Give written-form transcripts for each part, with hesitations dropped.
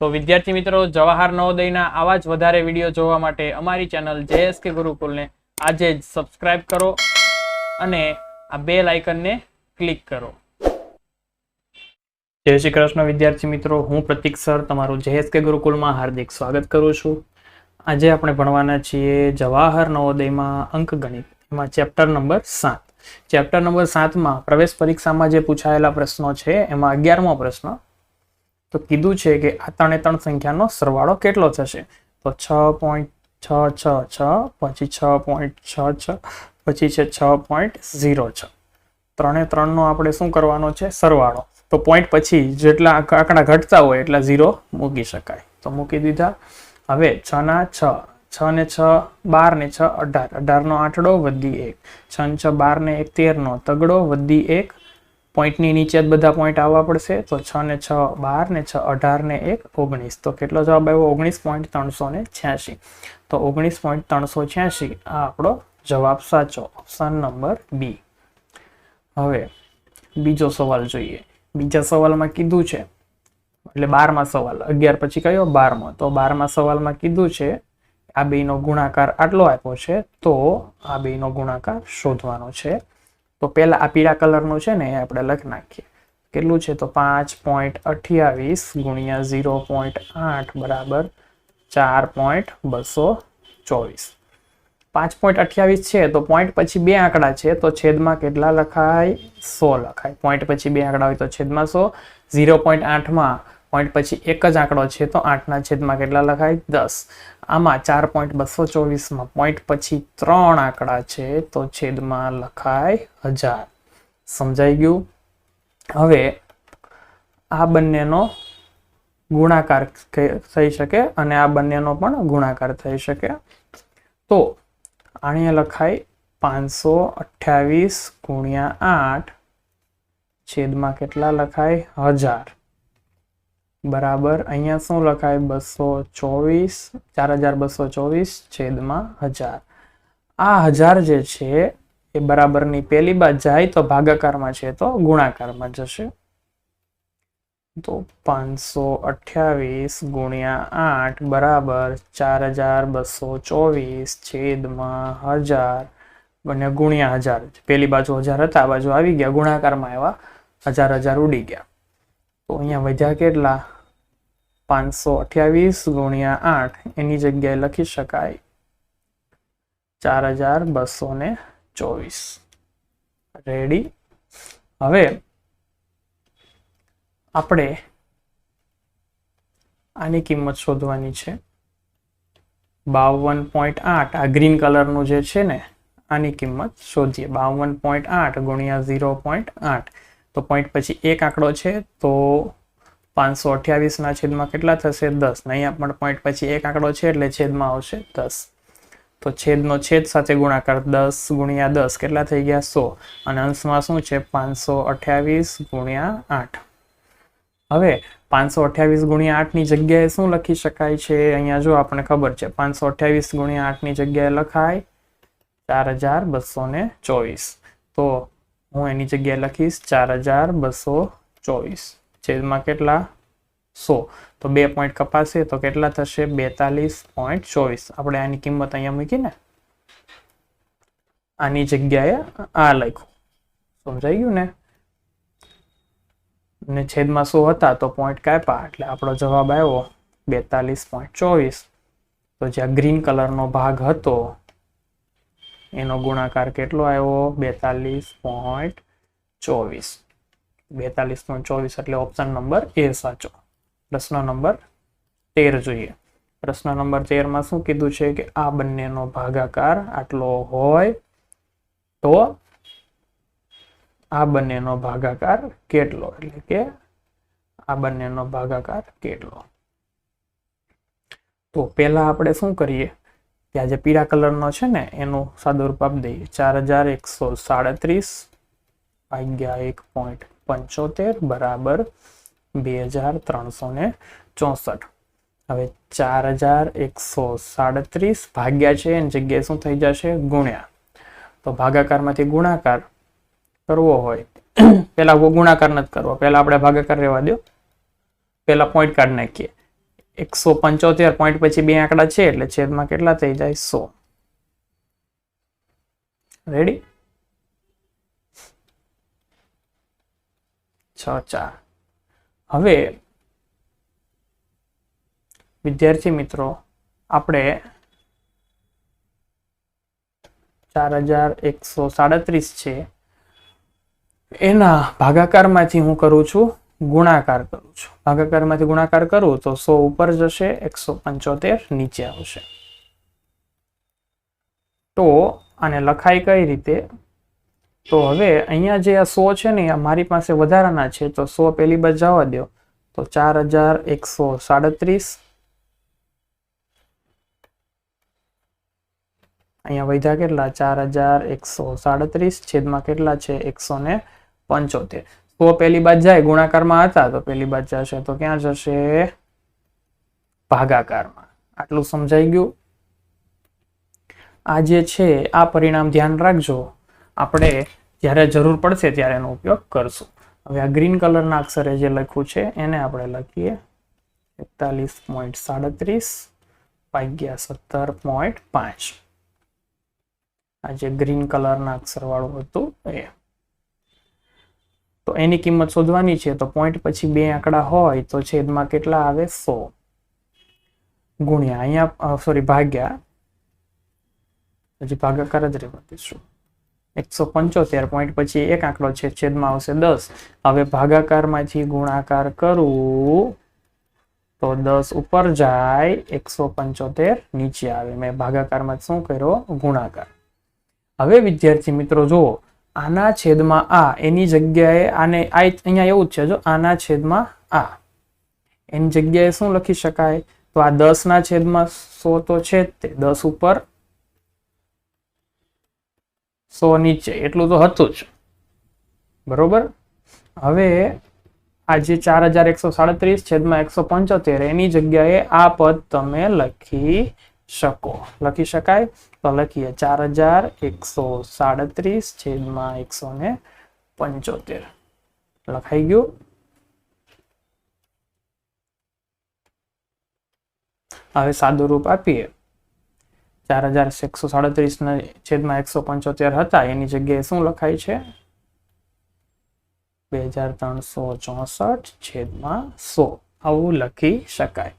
તો વિદ્યાર્થી મિત્રો, જવાહર નવોદયના આવા જ વધારે વિડીયો જોવા માટે અમારી ચેનલ JSK ગુરુકુલને આજે જ સબસ્ક્રાઇબ કરો અને આ બેલ આઇકનને ક્લિક કરો. જય શ્રી કૃષ્ણ વિદ્યાર્થી મિત્રો, હું પ્રતિક્ષર તમારું JSK ગુરુકુલમાં હાર્દિક સ્વાગત કરું છું. આજે આપણે ભણવાના છીએ જવાહર નવોદયમાં અંકગણિત, એમાં ચેપ્ટર નંબર 7. ચેપ્ટર નંબર 7માં પ્રવેશ પરીક્ષામાં જે પૂછાયેલા પ્રશ્નો છે એમાં 11મો પ્રશ્ન. તો કીધું છે કે આ ત્રણે ત્રણ સંખ્યાનો સરવાળો કેટલો થશે? તો 6.666 પછી 6.66 પછી છે 6.06. ત્રણે ત્રણનો આપણે શું કરવાનો છે? સરવાળો. તો પોઈન્ટ પછી જેટલા આંકડા ઘટતા હોય એટલા 0 મૂકી શકાય. તો મૂકી દીધા. હવે 6 ના 6, 6 ને 6 12 ને 6 18, 18 નો આંટડો વધી 1, 6 ને 6 12 ને 1 13 નો તગડો વધી 1. પોઈન્ટની નીચે જ બધા પોઈન્ટ આવવા પડશે. તો 6 ને 6 12 ને 6 18 ને 1 19. તો કેટલો જવાબ આવ્યો? 19.386. તો 19.386 આ આપણો જવાબ સાચો, ઓપ્શન નંબર બી. હવે બીજો સવાલ જોઈએ. બીજા સવાલમાં કીધું છે, એટલે 12મા સવાલ, 11 પછી કયો? 12મો. તો 12મા સવાલમાં કીધું છે આ બેનો ગુણાકાર આટલો આપ્યો છે, તો આ બેનો ગુણાકાર શોધવાનો છે. તો પહેલા આ પીળા કલરનું છે ને એ આપણે લખી નાખીએ. કેટલું છે? તો 5.28 ગુણ્યા 0.8 બરાબર 4.224. 5.28 છે તો પોઈન્ટ પછી બે આંકડા છે તો છેદમાં કેટલા લખાય? 100 લખાય. પોઈન્ટ પછી બે આંકડા હોય તો છેદમાં 100. 0.8માં પોઈન્ટ પછી એક જ આંકડો છે તો 8ના છેદમાં કેટલા લખાય? 10. આમાં 4.224માં પોઈન્ટ પછી 3 આંકડા છે તો છેદમાં લખાય 1000. સમજાઈ ગયું? હવે આ બંનેનો ગુણાકાર થઈ શકે અને આ બંનેનો પણ ગુણાકાર થઈ શકે. તો આને લખાય 528 ગુણ્યા 8 છેદમાં કેટલા લખાય? 1000 બરાબર અહીંયા શું લખાય? 224, 4224 છેદમાં 1000. આ 1000 જે છે એ બરાબરની પહેલી બાજુ જાય તો ભાગાકારમાં છે તો ગુણાકારમાં જશે. તો 528 ગુણ્યા 8 બરાબર 4224 છેદમાં 1000 અને ગુણ્યા 1000. પહેલી બાજુ 1000 હતા, આ બાજુ આવી ગયા, ગુણાકારમાં એવા 1000 ઉડી ગયા. તો અહીંયા વધ્યા કેટલા? 528 ગુણ્યા 8 એની જગ્યાએ લખી શકાય 4224. રેડી? હવે આપણે આની કિંમત શોધવાની છે. 52.8 આ ગ્રીન કલરનું જે છે ને આની કિંમત શોધીએ. 52.8 ગુણ્યા 0.8. તો પોઈન્ટ પછી એક આંકડો છે તો 528 ના છેદમાં કેટલા થશે? 10. અહીંયા પણ પોઈન્ટ પછી એક આંકડો છે એટલે છેદમાં આવશે 10. તો છેદનો છેદ સાથે ગુણાકાર 10 ગુણ્યા 10 કેટલા થઈ ગયા? 100. અને અંશમાં શું છે? 528 ગુણ્યા 8. હવે 528 ગુણ્યા 8 ની જગ્યાએ શું લખી શકાય છે? અહીંયા જો આપણે ખબર છે 528 ગુણ્યા 8 ની જગ્યાએ લખાય 4224. તો હું એની જગ્યાએ લખીશ 4224 છેદમાં કેટલા? 100. તો 2 પોઈન્ટ કપાશે તો કેટલા થશે? 42.24. આપણે આની કિંમત અહીંયા મૂકીને આની જગ્યાએ આ લખ્યું. સમજાઈ ગયું ને? ને છેદમાં 100 હતા તો પોઈન્ટ કાપ્યા એટલે આપણો જવાબ આવ્યો 42.24. તો જ્યાં ગ્રીન કલરનો ભાગ હતો એનો ગુણાકાર કેટલો આવ્યો? 42.24. 42.24 એટલે ઓપ્શન નંબર એ સાચો. પ્રશ્ન નંબર 13 જોઈએ. પ્રશ્ન નંબર 13માં શું કીધું છે કે આ બંનેનો ભાગાકાર આટલો હોય તો આ બંનેનો ભાગાકાર કેટલો? એટલે કે આ બંનેનો ભાગાકાર કેટલો? તો પહેલા આપણે શું કરીએ? ત્યાં જે પીળા કલરનો છે ને એનું સાદુરૂપ આપી દઈએ. 4137 ભાગ્યા 1.75 બરાબર 2364. હવે 4137 ભાગ્યા છે એની જગ્યાએ શું થઈ જશે? ગુણ્યા. તો ભાગાકારમાંથી ગુણાકાર કરવો હોય પેલા ગુણાકાર નથી કરવો, પેલા આપણે ભાગાકાર રહેવા દો, પેલા પોઈન્ટ કાઢી નાખીએ. 175 પોઈન્ટ પછી બે આંકડા છે એટલે છેદમાં કેટલા થઈ જાય 100. રેડી? 6-4. હવે વિદ્યાર્થી મિત્રો આપણે 4137 છે એના ભાગાકારમાંથી હું કરું છું ગુણાકાર કરું છું. ભાગાકારમાંથી ગુણાકાર કરું તો 100 ઉપર જશે, 175 નીચે આવશે. તો આને લખાય કઈ રીતે? તો હવે અહીંયા જે આ 100 છે ને મારી પાસે વધારાના છે તો 100 પેલી બાજુ જવા દો તો 4137 અહીંયા વધ્યા કેટલા 4137 છેદમાં કેટલા છે 175. 100 પેલી બાજુ જાય ગુણાકારમાં હતા તો પેલી બાજુ જશે તો ક્યાં જશે ભાગાકારમાં. આટલું સમજાઈ ગયું? આ જે છે આ પરિણામ ધ્યાન રાખજો, આપણે જ્યારે જરૂર પડશે ત્યારે એનો ઉપયોગ કરશું. હવે આ ગ્રીન કલરના અક્ષરે જે લખ્યું છે એને આપણે લખીએ 41.37 ભાગ્યા 17.5. આ જે ગ્રીન કલરના અક્ષર વાળું હતું એ. તો એની કિંમત શોધવાની છે તો પોઈન્ટ પછી બે આંકડા હોય તો છેદમાં કેટલા આવે 100 ગુણ્યા અહીંયા ભાગ્યા હજી ભાગાકાર જ રહેવા દઈશું 175 પોઈન્ટ પછી એક આંકડો છે છેદમાં આવશે 10. હવે ભાગાકારમાંથી ગુણાકાર કરું તો 10 ઉપર જાય 175 નીચે આવે. મેં ભાગાકારમાં શું કર્યો ગુણાકાર. હવે વિદ્યાર્થી મિત્રો જુઓ આના છેદમાં આ એની જગ્યાએ આને અહીંયા એવું જ છે જો આના છેદમાં આ એની જગ્યાએ શું લખી શકાય તો આ 10 ના છેદમાં 100 તો છે જ તે 10 ઉપર 100 નીચે એટલું તો હતું જ બરોબર. હવે આ જે 4137 છેદમાં 175 એની જગ્યાએ આ પદ તમે લખી શકો. લખી શકાય તો લખીએ 4137 છેદમાં 175 લખાઈ ગયું. હવે સાદું રૂપ આપીએ 4137 છેદમાં 175 હતા એની જગ્યાએ શું લખાય છે 2364 છેદમાં 100 આવું લખી શકાય.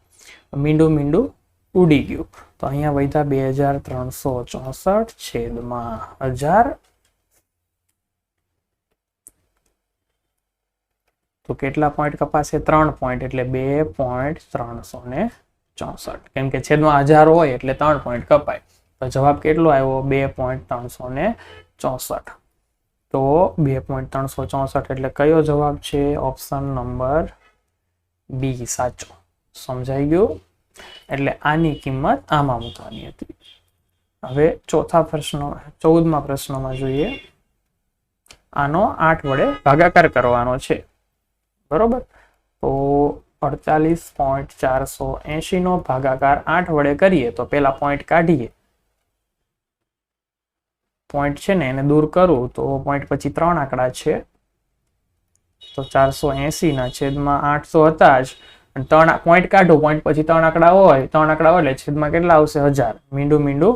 મીંડું મીંડું ઉડી ગયું તો અહીંયા વધ્યા 2364 છેદમાં 1000 તો કેટલા પોઈન્ટ કપાશે 3 પોઈન્ટ એટલે 2.364 કેમ કે છેદમાં 1000 હોય એટલે 3 પોઈન્ટ કપાય તો જવાબ કેટલો આવ્યો 2.364. તો 2.364 એટલે કયો જવાબ છે ઓપ્શન નંબર બી સાચો. સમજાઈ ગયું? એટલે આની કિંમત આમાં મૂકવાની હતી. હવે ચોથા પ્રશ્ન 14મા પ્રશ્નમાં જોઈએ. આનો 8 વડે ભાગાકાર કરવાનો છે બરોબર. તો 48.480 નો ભાગાકાર 8 વડે કરીએ તો પેલા પોઈન્ટ કાઢીએ. પોઈન્ટ છે ને એને દૂર કરું તો પોઈન્ટ પછી 3 આંકડા છે તો 480 ના છેદમાં 800 હતા જ. 3 પોઈન્ટ કાઢો પોઈન્ટ પછી 3 આંકડા હોય એટલે છેદમાં કેટલા આવશે 1000. મીંડું મીંડું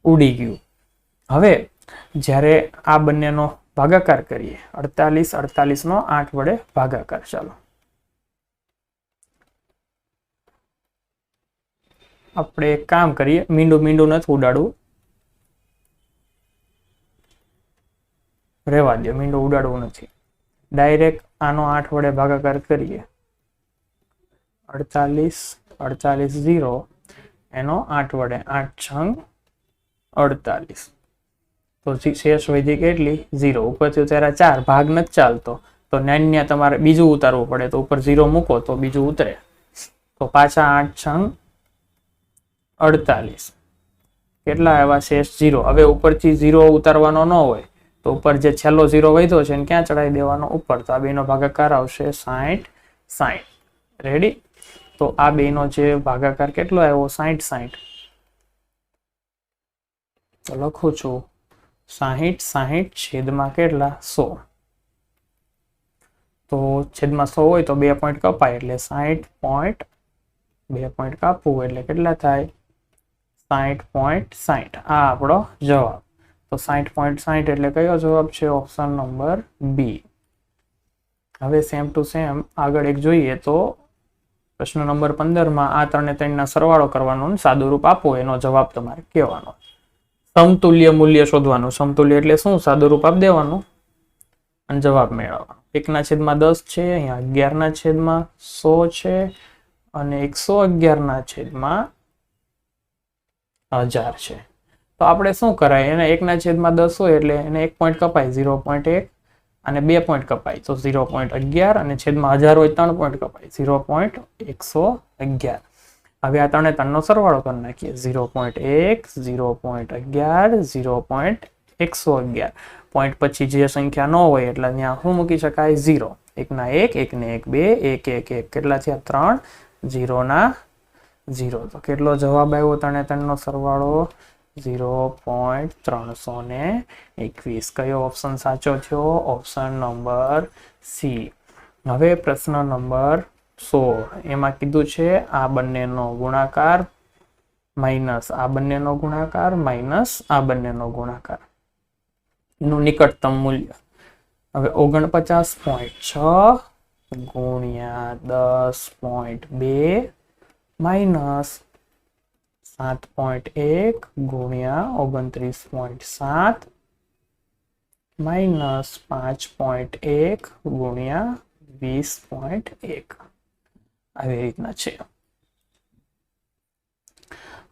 ઉડી ગયું. હવે જ્યારે આ બંનેનો ભાગાકાર કરીએ 48 નો 8 વડે ભાગાકાર. ચાલો આપણે એક કામ કરીએ, મીંડું મીંડું નથી ઉડાડવું, રહેવા દો, મીંડું ઉડાડવું નથી. ડાયરેક્ટ આનો 8 વડે ભાગાકાર કરીએ 48 0 એનો 8 વડે 8 છંગ 48 તો શેષ વધી કેટલી 0. ઉપરથી ઉતાર્યા 4 ભાગ નથી ચાલતો તો નાન્યા તમારે બીજું ઉતારવું પડે તો ઉપર 0 મૂકો તો બીજું ઉતરે તો પાછા 8 છંગ 48 કેટલા આવ્યા શેષ 0. હવે ઉપરથી 0 ઉતારવાનો ન હોય તો ઉપર જે છેલ્લો 0 વધ્યો છે એને ક્યાં ચડાવી દેવાનો ઉપર. તો આ બેનો ભાગાકાર આવશે 60. રેડી? તો આ બેનો જે ભાગાકાર કેટલો આવ્યો 60. તો લખું છું 60 છેદમાં કેટલા 100. તો છેદમાં 100 હોય તો 2 પોઈન્ટ કપાય એટલે 60.2 2 પોઈન્ટ કાપવું એટલે કેટલા થાય 60.60. આ આપણો જવાબ. તો 60.60 એટલે કયો જવાબ છે? Option number B. હવે સેમ ટુ સેમ આગળ એક જોઈએ તો પ્રશ્ન નંબર 15 માં આ 3 ને 3 ના સરવાળો કરવાનો અને સાદું રૂપ આપો એનો જવાબ તમારે કહેવાનો. સમતુલ્ય મૂલ્ય શોધવાનું. સમતુલ્ય એટલે શું? સાદું રૂપ આપી દેવાનું અને જવાબ મેળવવાનો. 1/10 છે, અહીંયા 11/100 છે અને 111/1000 છે. તો આપણે શું કરાય? એને 1/10 હોય એટલે એને 1 પોઈન્ટ કપાય 0.1 અને 2 પોઈન્ટ કપાય તો 0.11 અને છેદમાં 1000 હોય 3 પોઈન્ટ કપાય 0.111. હવે આ 3 ને 3 નો સરવાળો કરી નાખીએ. 0.1 0.11 0.111. પોઈન્ટ પછી જે સંખ્યા ન હોય એટલે ત્યાં શું મૂકી શકાય? 0. 1 ના 1 1 ને 1 2 1 1 1 કેટલા થયા? 3. 0 ના 0. તો કેટલો જવાબ આવ્યો? 3 ને 3 નો સરવાળો 0.321. કયો ઓપ્શન સાચો થયો? Option number C. હવે પ્રશ્ન નંબર 16 એમાં કીધું છે આ બંનેનો ગુણાકાર માઇનસ આ બંનેનો ગુણાકાર માઇનસ આ બંનેનો ગુણાકાર નું નિકટતમ મૂલ્ય. હવે 49.6 ગુણ્યા 10.2 માઇનસ 7.1 ગુણ્યા 29.7 માઇનસ 5.1 ગુણ્યા 20.1 આવી રીતના છે.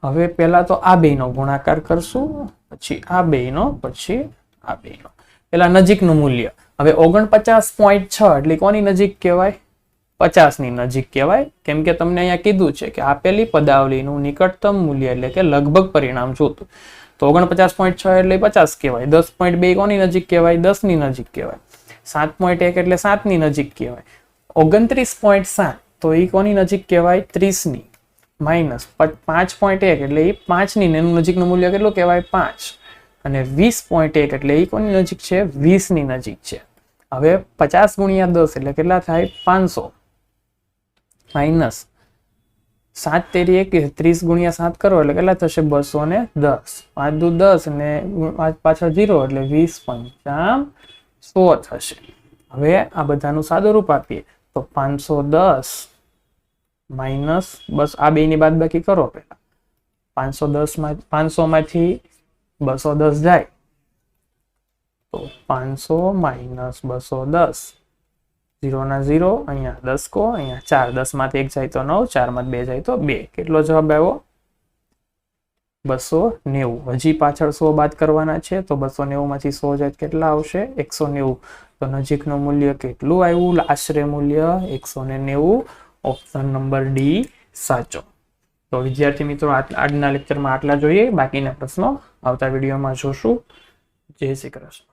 હવે પહેલા તો આ બેનો ગુણાકાર કરશું, પછી આ બેનો, પછી આ બેનો. પેલા નજીકનું મૂલ્ય. હવે 49.6 એટલે કોની નજીક કહેવાય? 50 ની નજીક કહેવાય. કેમ કે તમને અહીંયા કીધું છે કે આપેલી પદાવલીનું નિકટતમ મૂલ્ય એટલે કે લગભગ પરિણામ જોતું. તો 49.6 એટલે 50 કહેવાય. 10.2 કોની નજીક કહેવાય? 10 ની નજીક કહેવાય. 7.1 એટલે 7 ની નજીક કહેવાય. 29.7 તો એ કોની નજીક કહેવાય? 30 ની. માઇનસ 5.1 એટલે એ 5 ની એનું નજીકનું મૂલ્ય કેટલું કહેવાય? 5. અને 20.1 એટલે એ કોની નજીક છે? 20 ની નજીક છે. હવે 50 ગુણ્યા 10 એટલે કેટલા થાય? 500 માઇનસ 7 તેરી 21 30 ગુણ્યા 7 કરો એટલે કેટલા થશે? 210. 5 દુ 10 અને 5 પાછળ 0 એટલે 20 100 થશે. હવે આ બધાનું સાદું રૂપ આપીએ તો 510 માઇનસ બસ આ બેની બાદબાકી કરો પહેલા. 500 માંથી 210 જાય તો 500 માઇનસ 210 0 ના 0 અહીંયા 10 કો અહીંયા 4 10 માંથી 1 જાય તો 9 4 માંથી 2 જાય તો 2. કેટલો જવાબ આવ્યો? 290. હજી પાછળ 100 બાદ કરવાના છે તો 290 માંથી 100 જાય કેટલા આવશે? 190. તો નજીકનું મૂલ્ય કેટલું આવ્યું? આશરે મૂલ્ય 190. ઓપ્શન નંબર ડી સાચો. તો વિદ્યાર્થી મિત્રો આજના લેક્ચરમાં આટલા જોઈએ. બાકીના પ્રશ્નો આવતા વિડીયોમાં જોશું. જય શ્રી કૃષ્ણ.